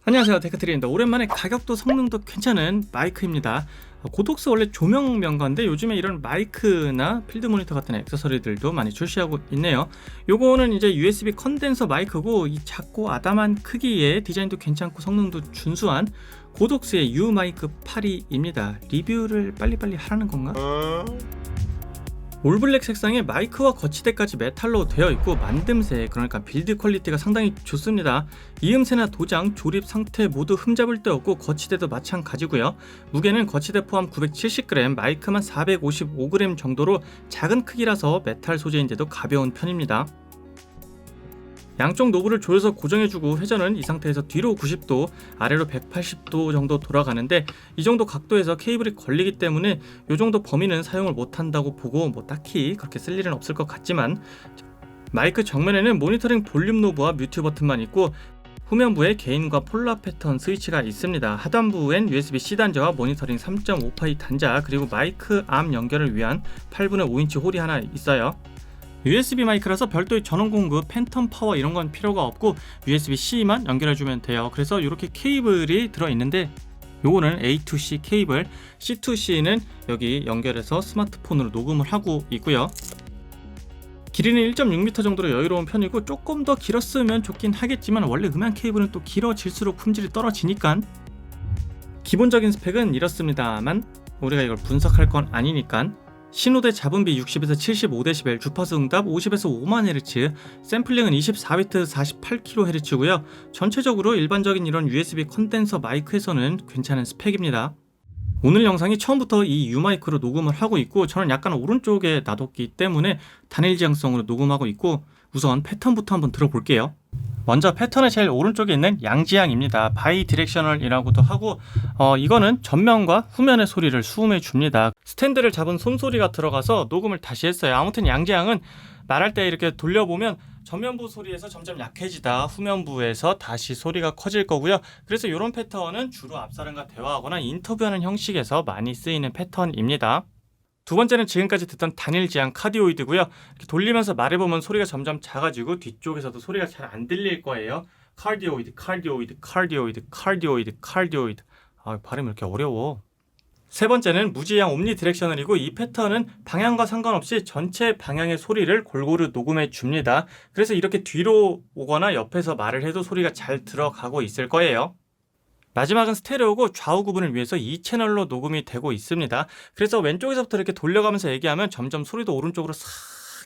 안녕하세요, 데크트리입니다. 오랜만에 가격도 성능도 괜찮은 마이크입니다. 고독스 원래 조명 명가인데 요즘에 이런 마이크나 필드 모니터 같은 액세서리들도 많이 출시하고 있네요. 요거는 이제 USB 컨덴서 마이크고, 이 작고 아담한 크기에 디자인도 괜찮고 성능도 준수한 고독스의 U 마이크 8.2입니다. 리뷰를 빨리빨리 하라는 건가? 올블랙 색상에 마이크와 거치대까지 메탈로 되어 있고, 만듦새, 그러니까 빌드 퀄리티가 상당히 좋습니다. 이음새나 도장, 조립 상태 모두 흠잡을 데 없고 거치대도 마찬가지고요. 무게는 거치대 포함 970g, 마이크만 455g 정도로 작은 크기라서 메탈 소재인데도 가벼운 편입니다. 양쪽 노브를 조여서 고정해주고, 회전은 이 상태에서 뒤로 90도, 아래로 180도 정도 돌아가는데, 이 정도 각도에서 케이블이 걸리기 때문에 이 정도 범위는 사용을 못한다고 보고 딱히 그렇게 쓸 일은 없을 것 같지만, 마이크 정면에는 모니터링 볼륨 노브와 뮤트 버튼만 있고, 후면부에 게인과 폴라 패턴 스위치가 있습니다. 하단부엔 USB-C 단자와 모니터링 3.5파이 단자, 그리고 마이크 암 연결을 위한 8분의 5인치 홀이 하나 있어요. USB 마이크라서 별도의 전원 공급, 팬텀 파워 이런 건 필요가 없고 USB-C만 연결해주면 돼요. 그래서 이렇게 케이블이 들어있는데, 요거는 A2C 케이블, C2C는 여기 연결해서 스마트폰으로 녹음을 하고 있고요. 길이는 1.6m 정도로 여유로운 편이고, 조금 더 길었으면 좋긴 하겠지만 원래 음향 케이블은 또 길어질수록 품질이 떨어지니까. 기본적인 스펙은 이렇습니다만 우리가 이걸 분석할 건 아니니까. 신호대 잡음비 60에서 75dB, 주파수 응답 50에서 5만Hz, 샘플링은 24비트 48kHz고요. 전체적으로 일반적인 이런 USB 컨덴서 마이크에서는 괜찮은 스펙입니다. 오늘 영상이 처음부터 이 U 마이크로 녹음을 하고 있고, 저는 약간 오른쪽에 놔뒀기 때문에 단일 지향성으로 녹음하고 있고, 우선 패턴부터 한번 들어볼게요. 먼저 패턴의 제일 오른쪽에 있는 양지향입니다. 바이 디렉셔널이라고도 하고, 이거는 전면과 후면의 소리를 수음해 줍니다. 스탠드를 잡은 손소리가 들어가서 녹음을 다시 했어요. 아무튼 양지향은 말할 때 이렇게 돌려보면 전면부 소리에서 점점 약해지다 후면부에서 다시 소리가 커질 거고요. 그래서 이런 패턴은 주로 앞사람과 대화하거나 인터뷰하는 형식에서 많이 쓰이는 패턴입니다. 두 번째는 지금까지 듣던 단일 지향 카디오이드고요. 이렇게 돌리면서 말해보면 소리가 점점 작아지고 뒤쪽에서도 소리가 잘 안 들릴 거예요. 카디오이드, 카디오이드, 카디오이드, 카디오이드, 카디오이드. 발음이 이렇게 어려워. 세 번째는 무지향 옴니 디렉셔널이고, 이 패턴은 방향과 상관없이 전체 방향의 소리를 골고루 녹음해 줍니다. 그래서 이렇게 뒤로 오거나 옆에서 말을 해도 소리가 잘 들어가고 있을 거예요. 마지막은 스테레오고, 좌우 구분을 위해서 2채널로 녹음이 되고 있습니다. 그래서 왼쪽에서부터 이렇게 돌려가면서 얘기하면 점점 소리도 오른쪽으로 싹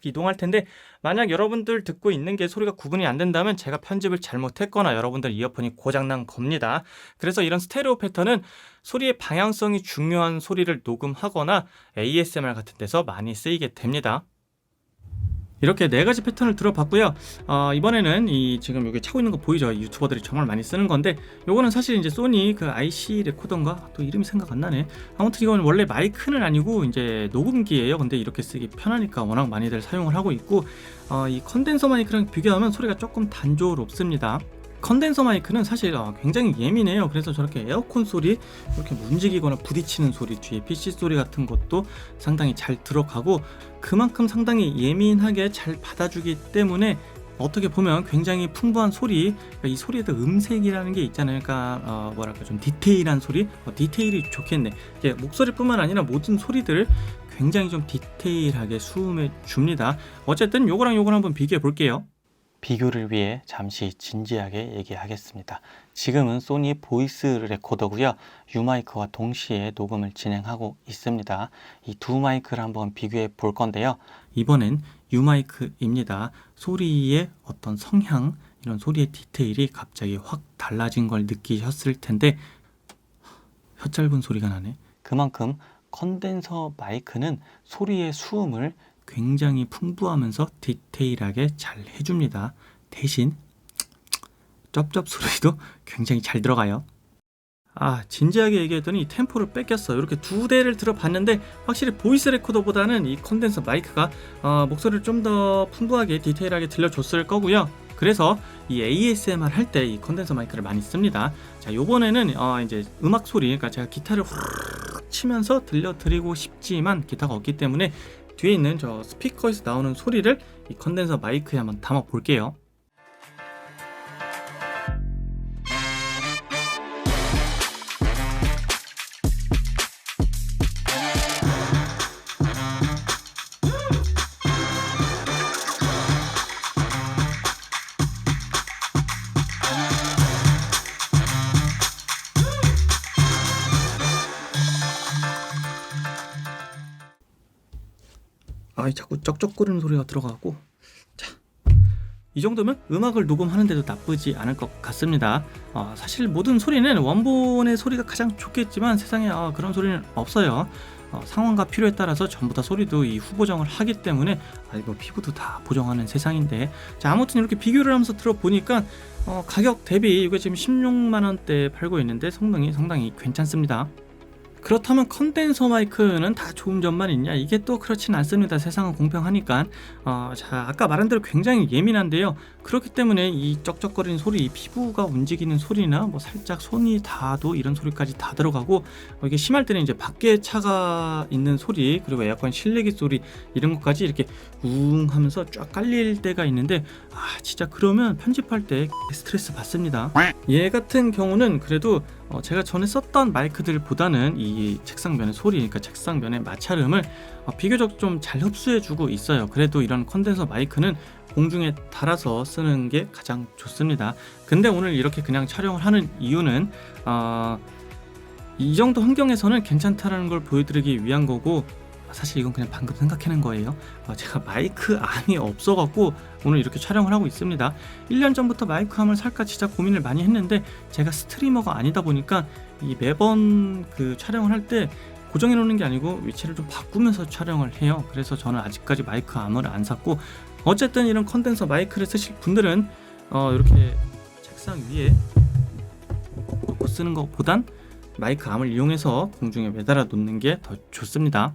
이동할 텐데, 만약 여러분들 듣고 있는 게 소리가 구분이 안 된다면 제가 편집을 잘못했거나 여러분들 이어폰이 고장난 겁니다. 그래서 이런 스테레오 패턴은 소리의 방향성이 중요한 소리를 녹음하거나 ASMR 같은 데서 많이 쓰이게 됩니다. 이렇게 네 가지 패턴을 들어봤고요. 이번에는 이 지금 여기 차고 있는 거 보이죠? 유튜버들이 정말 많이 쓰는 건데, 요거는 사실 이제 소니 그 IC 레코더인가? 또 이름이 생각 안 나네. 아무튼 이건 원래 마이크는 아니고 이제 녹음기예요. 근데 이렇게 쓰기 편하니까 워낙 많이들 사용을 하고 있고, 이 컨덴서 마이크랑 비교하면 소리가 조금 단조롭습니다. 컨덴서 마이크는 사실 굉장히 예민해요. 그래서 저렇게 에어컨 소리, 이렇게 움직이거나 부딪히는 소리, 뒤에 PC 소리 같은 것도 상당히 잘 들어가고, 그만큼 상당히 예민하게 잘 받아주기 때문에 어떻게 보면 굉장히 풍부한 소리, 그러니까 이 소리에도 음색이라는 게 있잖아요. 그러니까 뭐랄까 좀 디테일한 소리, 디테일이 좋겠네. 이게 목소리뿐만 아니라 모든 소리들을 굉장히 좀 디테일하게 수음해 줍니다. 어쨌든 요거랑 요걸 한번 비교해 볼게요. 비교를 위해 잠시 진지하게 얘기하겠습니다. 지금은 소니 보이스 레코더고요. U 마이크와 동시에 녹음을 진행하고 있습니다. 이 두 마이크를 한번 비교해 볼 건데요. 이번엔 U 마이크입니다. 소리의 어떤 성향, 이런 소리의 디테일이 갑자기 확 달라진 걸 느끼셨을 텐데, 혀 짧은 소리가 나네. 그만큼 컨덴서 마이크는 소리의 수음을 굉장히 풍부하면서 디테일하게 잘 해줍니다. 대신 쩝쩝 소리도 굉장히 잘 들어가요. 진지하게 얘기했더니 템포를 뺏겼어. 이렇게 두 대를 들어봤는데 확실히 보이스 레코더보다는 이 컨덴서 마이크가 목소리를 좀 더 풍부하게 디테일하게 들려줬을 거고요. 그래서 이 ASMR 할 때 이 컨덴서 마이크를 많이 씁니다. 자, 요번에는 이제 음악 소리, 그러니까 제가 기타를 후루룩 치면서 들려드리고 싶지만 기타가 없기 때문에 뒤에 있는 저 스피커에서 나오는 소리를 이 컨덴서 마이크에 한번 담아 볼게요. 자꾸 쩍쩍거리는 소리가 들어가고. 자, 이 정도면 음악을 녹음하는데도 나쁘지 않을 것 같습니다. 사실 모든 소리는 원본의 소리가 가장 좋겠지만 세상에 그런 소리는 없어요. 상황과 필요에 따라서 전부 다 소리도 이 후보정을 하기 때문에 이거 피부도 다 보정하는 세상인데, 자, 아무튼 이렇게 비교를 하면서 들어보니까 가격 대비 이거 지금 16만원대에 팔고 있는데 성능이 상당히 괜찮습니다. 그렇다면 컨덴서 마이크는 다 좋은 점만 있냐? 이게 또 그렇진 않습니다. 세상은 공평하니까. 자, 아까 말한 대로 굉장히 예민한데요. 그렇기 때문에 이 쩍쩍거리는 소리, 이 피부가 움직이는 소리나 뭐 살짝 손이 닿아도 이런 소리까지 다 들어가고, 이게 심할 때는 이제 밖에 차가 있는 소리, 그리고 에어컨 실내기 소리 이런 것까지 이렇게 웅 하면서 쫙 깔릴 때가 있는데, 진짜 그러면 편집할 때 스트레스 받습니다. 얘 같은 경우는 그래도 제가 전에 썼던 마이크들보다는 이 책상면의 소리, 그러니까 책상면의 마찰음을 비교적 좀 잘 흡수해주고 있어요. 그래도 이런 컨덴서 마이크는 공중에 달아서 쓰는 게 가장 좋습니다. 근데 오늘 이렇게 그냥 촬영을 하는 이유는 이 정도 환경에서는 괜찮다라는 걸 보여드리기 위한 거고, 사실 이건 그냥 방금 생각해낸 거예요. 제가 마이크 암이 없어갖고 오늘 이렇게 촬영을 하고 있습니다. 1년 전부터 마이크 암을 살까 진짜 고민을 많이 했는데, 제가 스트리머가 아니다 보니까 이 매번 그 촬영을 할 때 고정해 놓는 게 아니고 위치를 좀 바꾸면서 촬영을 해요. 그래서 저는 아직까지 마이크 암을 안 샀고, 어쨌든 이런 컨덴서 마이크를 쓰실 분들은 이렇게 책상 위에 놓고 쓰는 것보단 마이크 암을 이용해서 공중에 매달아 놓는 게 더 좋습니다.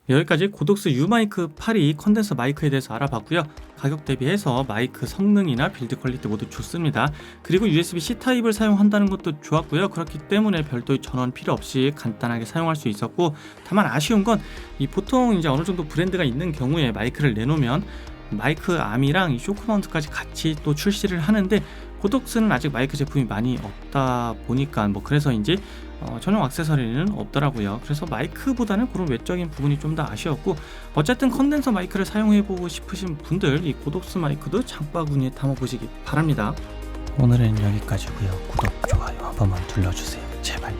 여기까지 고독스 유마이크 8이 컨덴서 마이크에 대해서 알아봤고요. 가격 대비해서 마이크 성능이나 빌드 퀄리티 모두 좋습니다. 그리고 USB-C 타입을 사용한다는 것도 좋았고요. 그렇기 때문에 별도의 전원 필요 없이 간단하게 사용할 수 있었고, 다만 아쉬운 건 이 보통 이제 어느 정도 브랜드가 있는 경우에 마이크를 내놓으면 마이크 암이랑 이 쇼크 마운트까지 같이 또 출시를 하는데, 고독스는 아직 마이크 제품이 많이 없다 보니까 그래서인지 전용 액세서리는 없더라고요. 그래서 마이크보다는 그런 외적인 부분이 좀 더 아쉬웠고, 어쨌든 컨덴서 마이크를 사용해보고 싶으신 분들 이 고독스 마이크도 장바구니에 담아보시기 바랍니다. 오늘은 여기까지고요. 구독, 좋아요 한 번만 눌러주세요. 제발요.